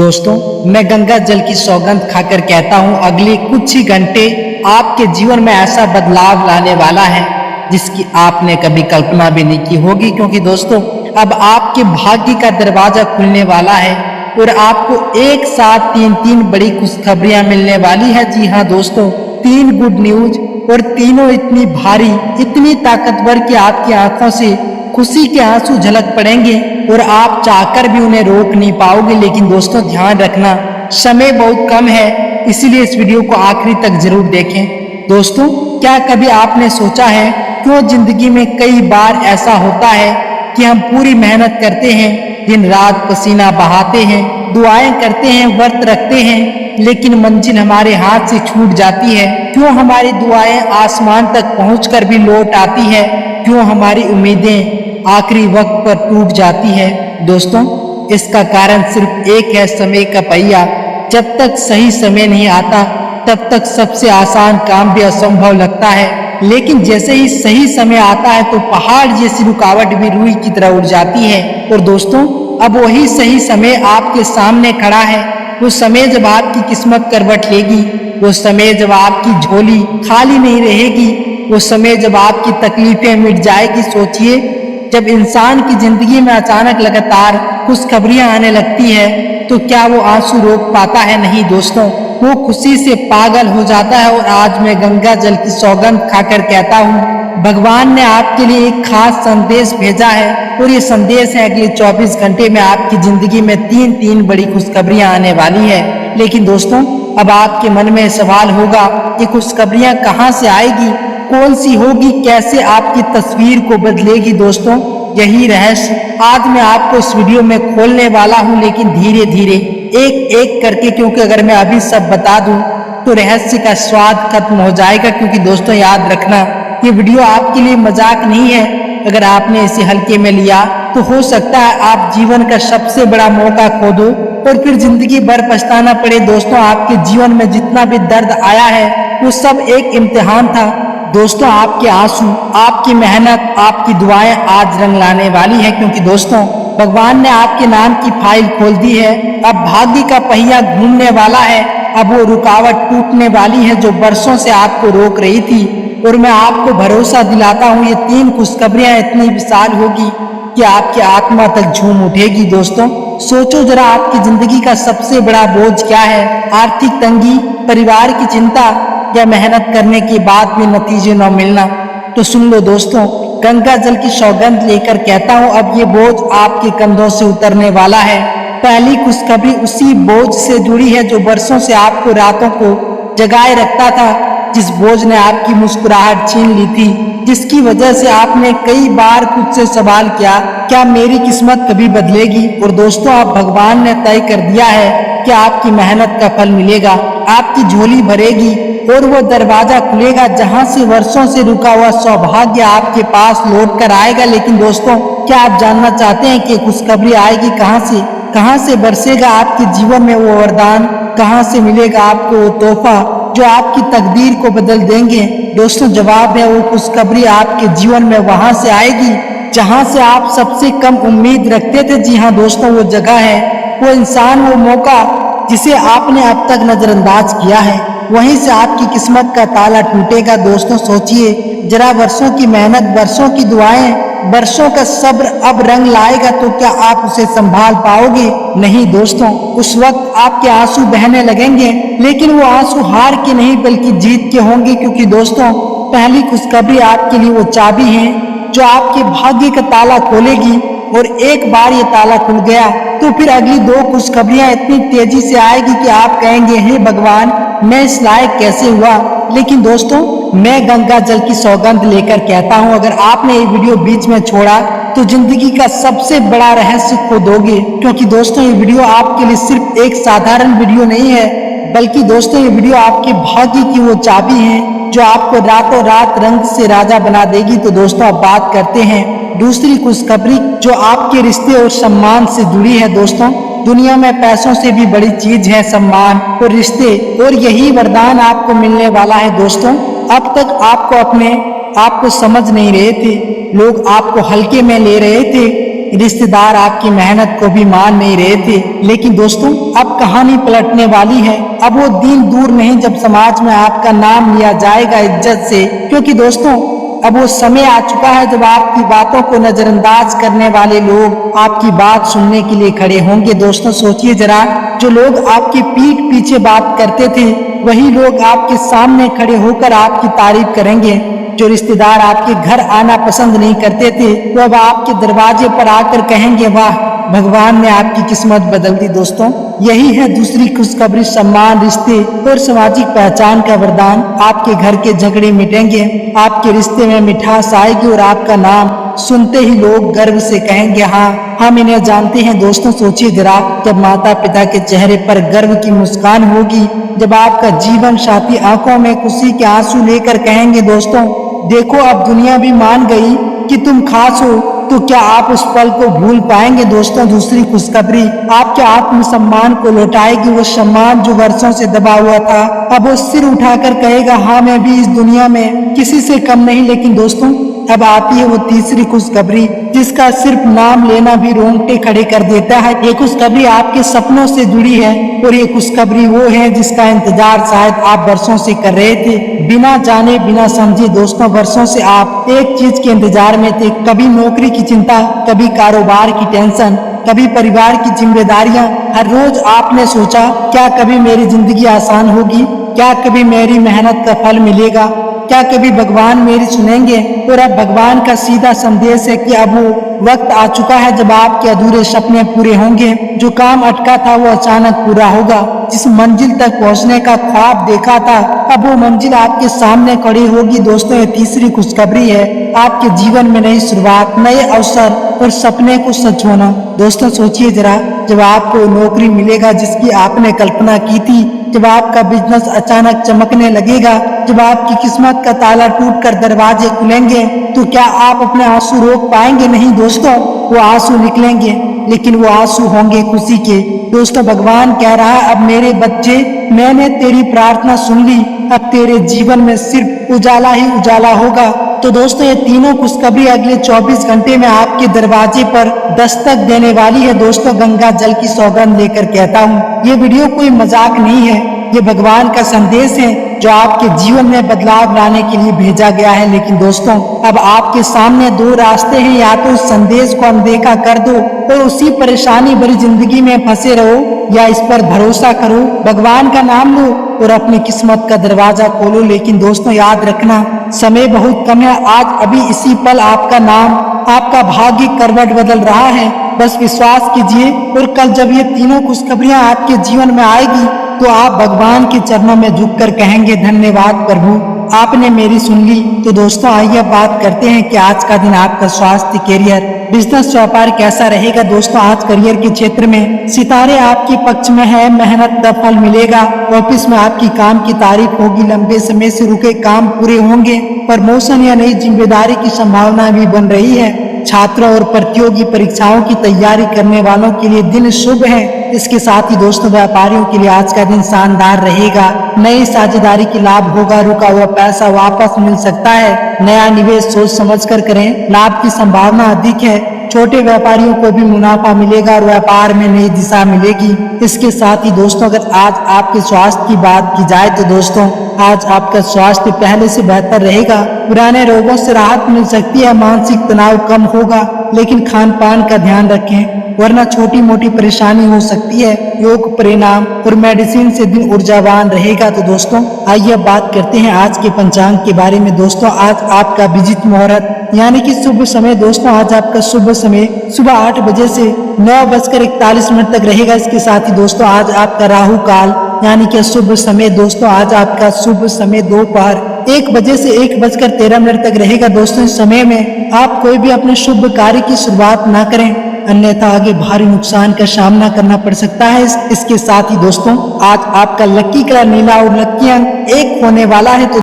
दोस्तों, मैं गंगा जल की सौगंध खाकर कहता हूँ अगले कुछ ही घंटे आपके जीवन में ऐसा बदलाव लाने वाला है जिसकी आपने कभी कल्पना भी नहीं की होगी। क्योंकि दोस्तों, अब आपके भाग्य का दरवाजा खुलने वाला है और आपको एक साथ तीन बड़ी खुशखबरियां मिलने वाली है। जी हाँ दोस्तों, 3 गुड न्यूज और तीनों इतनी भारी, इतनी ताकतवर कि आपकी आंखों से खुशी के आंसू झलक पड़ेंगे और आप चाहकर भी उन्हें रोक नहीं पाओगे। लेकिन दोस्तों, ध्यान रखना, समय बहुत कम है, इसीलिए इस वीडियो को आखिरी तक जरूर देखें। दोस्तों, क्या कभी आपने सोचा है क्यों जिंदगी में कई बार ऐसा होता है कि हम पूरी मेहनत करते हैं, दिन रात पसीना बहाते हैं, दुआएं करते हैं, व्रत रखते हैं, लेकिन मंजिल हमारे हाथ से छूट जाती है? क्यों हमारी दुआएं आसमान तक पहुंचकर भी लौट आती है? क्यों हमारी उम्मीदें आखिरी वक्त पर टूट जाती है? दोस्तों, इसका कारण सिर्फ एक है, समय का पहिया। जब तक सही समय नहीं आता तब तक सबसे आसान काम भी असंभव लगता है, लेकिन जैसे ही सही समय आता है तो पहाड़ जैसी रुकावट भी रूई की तरह उड़ जाती है। और दोस्तों, अब वही सही समय आपके सामने खड़ा है। वो समय जब आपकी किस्मत करवट लेगी, वो समय जब आपकी झोली खाली नहीं रहेगी, वो समय जब आपकी तकलीफें मिट जाएगी। सोचिए, जब इंसान की जिंदगी में अचानक लगातार खुशखबरियां आने लगती है तो क्या वो आंसू रोक पाता है? नहीं दोस्तों, वो खुशी से पागल हो जाता है। और आज मैं गंगा जल की सौगंध खाकर कहता हूँ, भगवान ने आपके लिए एक खास संदेश भेजा है और ये संदेश है अगले 24 घंटे में आपकी जिंदगी में तीन बड़ी खुशखबरियां आने वाली है। लेकिन दोस्तों, अब आपके मन में सवाल होगा, ये खुशखबरियां कहाँ से आएगी, कौन सी होगी, कैसे आपकी तस्वीर को बदलेगी? दोस्तों, यही रहस्य आज मैं आपको इस वीडियो में खोलने वाला हूं, लेकिन धीरे धीरे एक एक करके, क्योंकि अगर मैं अभी सब बता दूं तो रहस्य का स्वाद खत्म हो जाएगा। क्योंकि दोस्तों, याद रखना, ये वीडियो आपके लिए मजाक नहीं है। अगर आपने इसे हल्के में लिया तो हो सकता है आप जीवन का सबसे बड़ा मौका खो दो और फिर जिंदगी भर पछताना पड़े। दोस्तों, आपके जीवन में जितना भी दर्द आया है वो सब एक इम्तिहान था। दोस्तों, आपके आंसू, आपकी मेहनत, आपकी दुआएं आज रंग लाने वाली है। क्योंकि दोस्तों, भगवान ने आपके नाम की फाइल खोल दी है। अब भाग्य का पहिया घूमने वाला है। अब वो रुकावट टूटने वाली है जो बरसों से आपको रोक रही थी। और मैं आपको भरोसा दिलाता हूँ, ये 3 खुशखबरियां इतनी विशाल होगी कि आपकी आत्मा तक झूम उठेगी। दोस्तों, सोचो जरा, आपकी जिंदगी का सबसे बड़ा बोझ क्या है? आर्थिक तंगी, परिवार की चिंता, या मेहनत करने के बाद भी नतीजे न मिलना? तो सुन लो दोस्तों, गंगा जल की सौगंध लेकर कहता हूँ, अब ये बोझ आपके कंधों से उतरने वाला है। पहली खुशखबरी उसी बोझ से जुड़ी है जो बरसों से आपको रातों को जगाए रखता था, जिस बोझ ने आपकी मुस्कुराहट छीन ली थी, जिसकी वजह से आपने कई बार खुद से सवाल किया, क्या मेरी किस्मत कभी बदलेगी? और दोस्तों, अब भगवान ने तय कर दिया है कि आपकी मेहनत का फल मिलेगा, आपकी झोली भरेगी और वो दरवाजा खुलेगा जहां से वर्षों से रुका हुआ सौभाग्य आपके पास लौट कर आएगा। लेकिन दोस्तों, क्या आप जानना चाहते हैं कि खुशखबरी आएगी कहां से बरसेगा आपके जीवन में वो वरदान? कहां से मिलेगा आपको वो तोहफा जो आपकी तकदीर को बदल देंगे? दोस्तों, जवाब है, वो खुशखबरी आपके जीवन में वहां से आएगी जहां से आप सबसे कम उम्मीद रखते थे। जी हाँ दोस्तों, वो जगह है, वो इंसान, वो मौका जिसे आपने अब तक नजरअंदाज किया है, वहीं से आपकी किस्मत का ताला टूटेगा। दोस्तों, सोचिए जरा, वर्षों की मेहनत, वर्षों की दुआएं, वर्षों का सब्र अब रंग लाएगा तो क्या आप उसे संभाल पाओगे? नहीं दोस्तों, उस वक्त आपके आंसू बहने लगेंगे, लेकिन वो आंसू हार के नहीं बल्कि जीत के होंगे। क्योंकि दोस्तों, पहली खुशखबरी आपके लिए वो चाबी है जो आपके भाग्य का ताला खोलेगी। और एक बार ये ताला खुल गया तो फिर अगली 2 खुशखबरियां इतनी तेजी से आएगी कि आप कहेंगे, हे भगवान, मैं इस लायक कैसे हुआ? लेकिन दोस्तों, मैं गंगा जल की सौगंध लेकर कहता हूं, अगर आपने ये वीडियो बीच में छोड़ा तो जिंदगी का सबसे बड़ा रहस्य खो दोगे। क्योंकि दोस्तों, ये वीडियो आपके लिए सिर्फ एक साधारण वीडियो नहीं है, बल्कि दोस्तों, ये वीडियो आपके भाग्य की वो चाबी है जो आपको रातों रात रंग से राजा बना देगी। तो दोस्तों, अब बात करते हैं दूसरी खुशखबरी जो आपके रिश्ते और सम्मान से जुड़ी है। दोस्तों, दुनिया में पैसों से भी बड़ी चीज है सम्मान और रिश्ते, और यही वरदान आपको मिलने वाला है। दोस्तों, अब तक आपको समझ नहीं रहे थे, लोग आपको हल्के में ले रहे थे, रिश्तेदार आपकी मेहनत को भी मान नहीं रहे थे। लेकिन दोस्तों अब कहानी पलटने वाली है। अब वो दिन दूर नहीं जब समाज में आपका नाम लिया जाएगा इज्जत से, क्योंकि दोस्तों अब वो समय आ चुका है जब आपकी बातों को नजरअंदाज करने वाले लोग आपकी बात सुनने के लिए खड़े होंगे। दोस्तों सोचिए जरा, जो लोग आपकी पीठ पीछे बात करते थे वही लोग आपके सामने खड़े होकर आपकी तारीफ करेंगे। जो रिश्तेदार आपके घर आना पसंद नहीं करते थे वो अब आपके दरवाजे पर आकर कहेंगे वाह, भगवान ने आपकी किस्मत बदल दी। दोस्तों यही है दूसरी खुशखबरी, सम्मान, रिश्ते और सामाजिक पहचान का वरदान। आपके घर के झगड़े मिटेंगे, आपके रिश्ते में मिठास आएगी और आपका नाम सुनते ही लोग गर्व से कहेंगे हाँ, हम इन्हें जानते हैं। दोस्तों सोचिए जरा, जब माता पिता के चेहरे पर गर्व की मुस्कान होगी, जब आपका जीवन साथी आंखों में खुशी के आंसू लेकर कहेंगे दोस्तों देखो अब दुनिया भी मान गई कि तुम खास हो, तो क्या आप उस पल को भूल पाएंगे। दोस्तों दूसरी खुशखबरी आपके आत्मसम्मान को लौटाएगी। वो सम्मान जो वर्षों से दबा हुआ था अब वो सिर उठाकर कहेगा हाँ, मैं भी इस दुनिया में किसी से कम नहीं। लेकिन दोस्तों अब आती है वो तीसरी खुशखबरी जिसका सिर्फ नाम लेना भी रोंगटे खड़े कर देता है। ये खुशखबरी आपके सपनों से जुड़ी है और ये खुशखबरी वो है जिसका इंतजार शायद आप वर्षों से कर रहे थे, बिना जाने बिना समझे। दोस्तों वर्षों से आप एक चीज के इंतजार में थे, कभी नौकरी की चिंता, कभी कारोबार की टेंशन, कभी परिवार की जिम्मेदारियां। हर रोज आपने सोचा क्या कभी मेरी जिंदगी आसान होगी, क्या कभी मेरी मेहनत का फल मिलेगा, क्या कभी भगवान मेरी सुनेंगे। और अब भगवान का सीधा संदेश है कि अब वो वक्त आ चुका है जब आपके अधूरे सपने पूरे होंगे। जो काम अटका था वो अचानक पूरा होगा। जिस मंजिल तक पहुंचने का ख्वाब देखा था अब वो मंजिल आपके सामने खड़ी होगी। दोस्तों ये तीसरी खुशखबरी है आपके जीवन में नई शुरुआत, नए अवसर और सपने को सच होना। दोस्तों सोचिए जरा, जब आपको नौकरी मिलेगा जिसकी आपने कल्पना की थी, जब आपका बिजनेस अचानक चमकने लगेगा, जब आपकी किस्मत का ताला टूटकर दरवाजे खुलेंगे, तो क्या आप अपने आंसू रोक पाएंगे? नहीं दोस्तों, वो आंसू निकलेंगे, लेकिन वो आंसू होंगे खुशी के। दोस्तों भगवान कह रहा है अब मेरे बच्चे, मैंने तेरी प्रार्थना सुन ली, अब तेरे जीवन में सिर्फ उजाला ही उजाला होगा। तो दोस्तों ये तीनों खुशखबरी अगले 24 घंटे में आपके दरवाजे पर दस्तक देने वाली है। दोस्तों गंगा जल की सौगंध लेकर कहता हूँ ये वीडियो कोई मजाक नहीं है, ये भगवान का संदेश है जो आपके जीवन में बदलाव लाने के लिए भेजा गया है। लेकिन दोस्तों अब आपके सामने दो रास्ते हैं, या तो उस संदेश को अनदेखा कर दो और उसी परेशानी भरी जिंदगी में फंसे रहो, या इस पर भरोसा करो, भगवान का नाम लो और अपनी किस्मत का दरवाजा खोलो। लेकिन दोस्तों याद रखना समय बहुत कम है, आज अभी इसी पल आपका नाम, आपका भाग्य करवट बदल रहा है। बस विश्वास कीजिए और कल जब ये तीनों खुशखबरियां आपके जीवन में आएगी तो आप भगवान के चरणों में झुककर कहेंगे धन्यवाद प्रभु, आपने मेरी सुन ली। तो दोस्तों आइए बात करते हैं कि आज का दिन आपका स्वास्थ्य, करियर, बिजनेस, व्यापार कैसा रहेगा। दोस्तों आज करियर के क्षेत्र में सितारे आपके पक्ष में है, मेहनत का फल मिलेगा। ऑफिस में आपकी काम की तारीफ होगी, लंबे समय से रुके काम पूरे होंगे, प्रमोशन या नई जिम्मेदारी की संभावना भी बन रही है। छात्रों और प्रतियोगी परीक्षाओं की तैयारी करने वालों के लिए दिन शुभ है। इसके साथ ही दोस्तों व्यापारियों के लिए आज का दिन शानदार रहेगा। नई साझेदारी की लाभ होगा, रुका हुआ पैसा वापस मिल सकता है। नया निवेश सोच समझकर करें, लाभ की संभावना अधिक है। छोटे व्यापारियों को भी मुनाफा मिलेगा और व्यापार में नई दिशा मिलेगी। इसके साथ ही दोस्तों अगर आज आपके स्वास्थ्य की बात की जाए तो दोस्तों आज आपका स्वास्थ्य पहले से बेहतर रहेगा। पुराने रोगों से राहत मिल सकती है, मानसिक तनाव कम होगा, लेकिन खान पान का ध्यान रखें वरना छोटी मोटी परेशानी हो सकती है। योग, परिणाम और मेडिसिन से दिन ऊर्जावान रहेगा। तो दोस्तों आइए बात करते हैं आज के पंचांग के बारे में। दोस्तों आज आपका अभिजीत मुहूर्त यानी कि शुभ समय, दोस्तों आज आपका शुभ समय सुबह 8 बजे से 9:41 तक रहेगा। इसके साथ ही दोस्तों आज आपका राहु काल यानी कि शुभ समय, दोस्तों आज आपका शुभ समय दोपहर 1 बजे से 1:13 तक रहेगा। दोस्तों इस समय में आप कोई भी अपने शुभ कार्य की शुरुआत ना करें, अन्यथा आगे भारी नुकसान का सामना करना पड़ सकता है। इसके साथ ही दोस्तों आज आपका लकी कलर नीला और लकी अंक 1 होने वाला है। तो